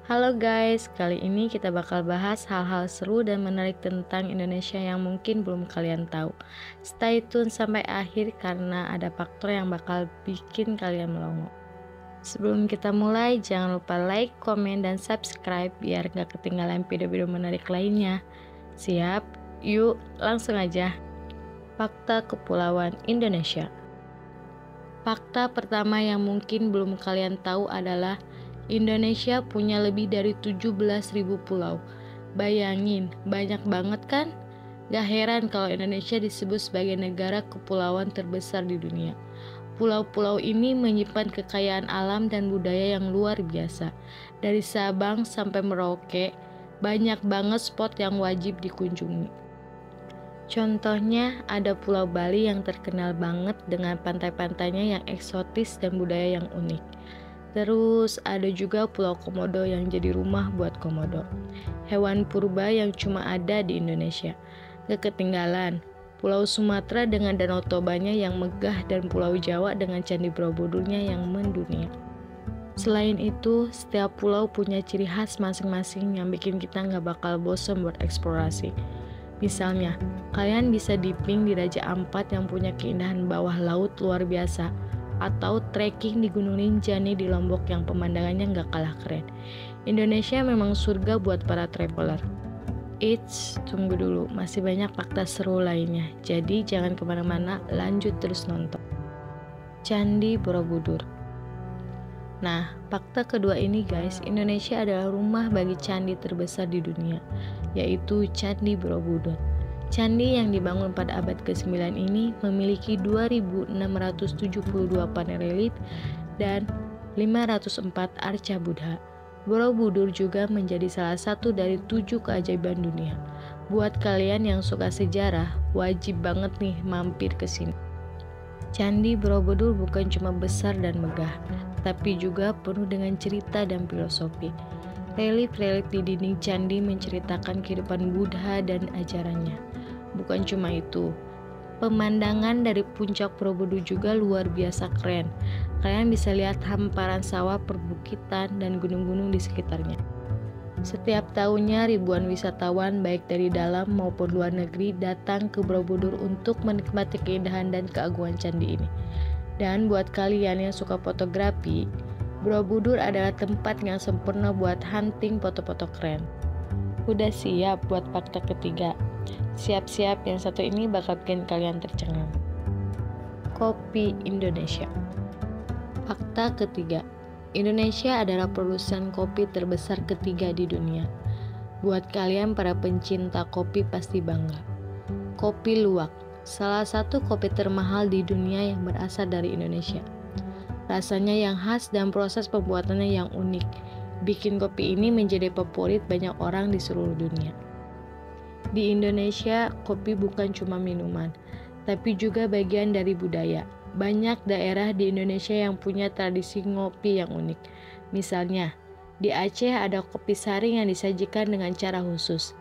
Halo guys, kali ini kita bakal bahas hal-hal seru dan menarik tentang Indonesia yang mungkin belum kalian tahu. Stay tune sampai akhir karena ada faktor yang bakal bikin kalian melongo. Sebelum kita mulai, jangan lupa like, komen, dan subscribe biar gak ketinggalan video-video menarik lainnya. Siap? Yuk, langsung aja. Fakta Kepulauan Indonesia. Fakta pertama yang mungkin belum kalian tahu adalah Indonesia punya lebih dari 17.000 pulau. Bayangin, banyak banget kan? Gak heran kalau Indonesia disebut sebagai negara kepulauan terbesar di dunia. Pulau-pulau ini menyimpan kekayaan alam dan budaya yang luar biasa. Dari Sabang sampai Merauke, banyak banget spot yang wajib dikunjungi. Contohnya ada Pulau Bali yang terkenal banget dengan pantai-pantainya yang eksotis dan budaya yang unik. Terus ada juga Pulau Komodo yang jadi rumah buat komodo. Hewan purba yang cuma ada di Indonesia. Gak ketinggalan, Pulau Sumatera dengan Danau Tobanya yang megah dan Pulau Jawa dengan Candi Borobudurnya yang mendunia. Selain itu, setiap pulau punya ciri khas masing-masing yang bikin kita gak bakal bosan buat eksplorasi. Misalnya, kalian bisa dipping di Raja Ampat yang punya keindahan bawah laut luar biasa, atau trekking di Gunung Rinjani di Lombok yang pemandangannya nggak kalah keren. Indonesia memang surga buat para traveler. Eits, tunggu dulu, masih banyak fakta seru lainnya, jadi jangan kemana-mana, lanjut terus nonton. Candi Borobudur. Nah, fakta kedua ini guys, Indonesia adalah rumah bagi candi terbesar di dunia, yaitu Candi Borobudur. Candi yang dibangun pada abad ke-9 ini memiliki 2.672 panel relief dan 504 arca Buddha. Borobudur juga menjadi salah satu dari 7 keajaiban dunia. Buat kalian yang suka sejarah, wajib banget nih mampir ke sini. Candi Borobudur bukan cuma besar dan megah, tapi juga penuh dengan cerita dan filosofi. Relief-relief di dinding candi menceritakan kehidupan Buddha dan ajarannya. Bukan cuma itu, pemandangan dari puncak Borobudur juga luar biasa keren. Kalian bisa lihat hamparan sawah, perbukitan, dan gunung-gunung di sekitarnya. Setiap tahunnya ribuan wisatawan baik dari dalam maupun luar negeri datang ke Borobudur untuk menikmati keindahan dan keagungan candi ini. Dan buat kalian yang suka fotografi, Borobudur adalah tempat yang sempurna buat hunting foto-foto keren. Udah siap buat fakta ketiga? Siap-siap, yang satu ini bakal bikin kalian tercengang. Kopi Indonesia. Fakta ketiga, Indonesia adalah produsen kopi terbesar ketiga di dunia. Buat kalian para pencinta kopi pasti bangga. Kopi Luwak, salah satu kopi termahal di dunia yang berasal dari Indonesia. Rasanya yang khas dan proses pembuatannya yang unik, bikin kopi ini menjadi favorit banyak orang di seluruh dunia. Di Indonesia, kopi bukan cuma minuman, tapi juga bagian dari budaya. Banyak daerah di Indonesia yang punya tradisi ngopi yang unik. Misalnya, di Aceh ada kopi saring yang disajikan dengan cara khusus.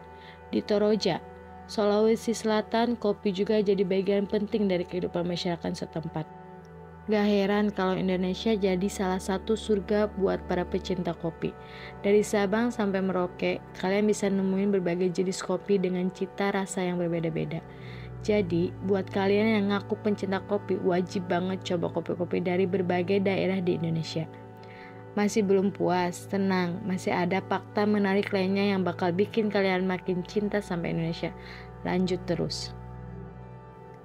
Di Toraja, Sulawesi Selatan, kopi juga jadi bagian penting dari kehidupan masyarakat setempat. Gak heran kalau Indonesia jadi salah satu surga buat para pecinta kopi. Dari Sabang sampai Merauke, kalian bisa nemuin berbagai jenis kopi dengan cita rasa yang berbeda-beda. Jadi, buat kalian yang ngaku pencinta kopi, wajib banget coba kopi-kopi dari berbagai daerah di Indonesia. Masih belum puas? Tenang, masih ada fakta menarik lainnya yang bakal bikin kalian makin cinta sama Indonesia. Lanjut terus.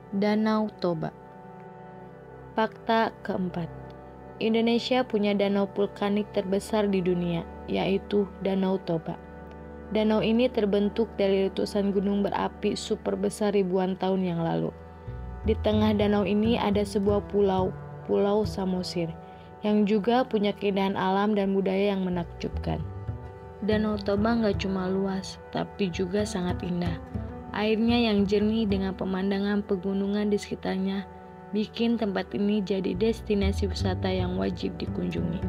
Danau Toba. Fakta keempat, Indonesia punya danau vulkanik terbesar di dunia, yaitu Danau Toba. Danau ini terbentuk dari letusan gunung berapi super besar ribuan tahun yang lalu. Di tengah danau ini ada sebuah pulau, Pulau Samosir, yang juga punya keindahan alam dan budaya yang menakjubkan. Danau Toba gak cuma luas, tapi juga sangat indah. Airnya yang jernih dengan pemandangan pegunungan di sekitarnya, bikin tempat ini jadi destinasi wisata yang wajib dikunjungi.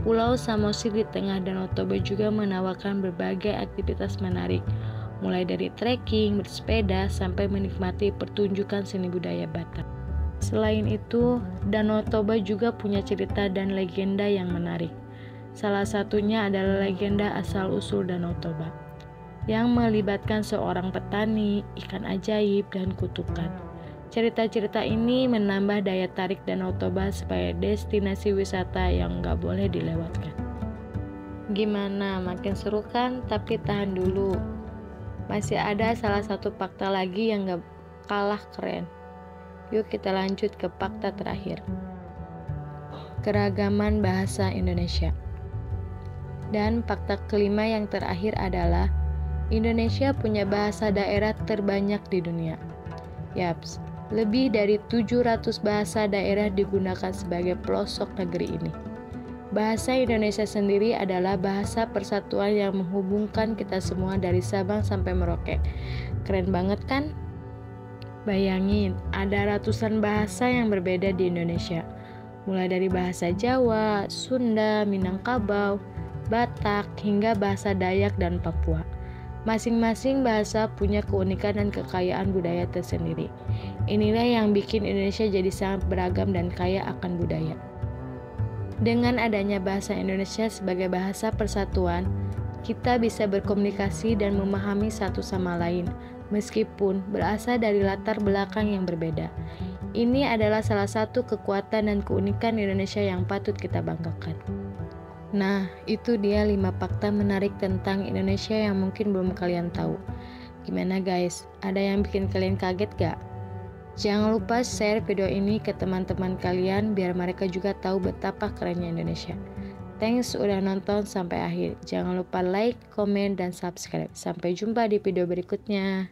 Pulau Samosir di tengah Danau Toba juga menawarkan berbagai aktivitas menarik, mulai dari trekking, bersepeda, sampai menikmati pertunjukan seni budaya Batak. Selain itu, Danau Toba juga punya cerita dan legenda yang menarik. Salah satunya adalah legenda asal-usul Danau Toba, yang melibatkan seorang petani, ikan ajaib, dan kutukan. Cerita-cerita ini menambah daya tarik Danau Toba sebagai destinasi wisata yang nggak boleh dilewatkan. Gimana, makin seru kan? Tapi tahan dulu. Masih ada salah satu fakta lagi yang gak kalah keren. Yuk kita lanjut ke fakta terakhir. Keragaman bahasa Indonesia. Dan fakta kelima yang terakhir adalah Indonesia punya bahasa daerah terbanyak di dunia. Yaps, lebih dari 700 bahasa daerah digunakan sebagai pelosok negeri ini. Bahasa Indonesia sendiri adalah bahasa persatuan yang menghubungkan kita semua dari Sabang sampai Merauke. Keren banget kan? Bayangin, ada ratusan bahasa yang berbeda di Indonesia. Mulai dari bahasa Jawa, Sunda, Minangkabau, Batak, hingga bahasa Dayak dan Papua. Masing-masing bahasa punya keunikan dan kekayaan budaya tersendiri. Inilah yang bikin Indonesia jadi sangat beragam dan kaya akan budaya. Dengan adanya bahasa Indonesia sebagai bahasa persatuan, kita bisa berkomunikasi dan memahami satu sama lain, meskipun berasal dari latar belakang yang berbeda. Ini adalah salah satu kekuatan dan keunikan Indonesia yang patut kita banggakan. Nah, itu dia 5 fakta menarik tentang Indonesia yang mungkin belum kalian tahu. Gimana guys? Ada yang bikin kalian kaget gak? Jangan lupa share video ini ke teman-teman kalian biar mereka juga tahu betapa kerennya Indonesia. Thanks udah nonton sampai akhir. Jangan lupa like, komen, dan subscribe. Sampai jumpa di video berikutnya.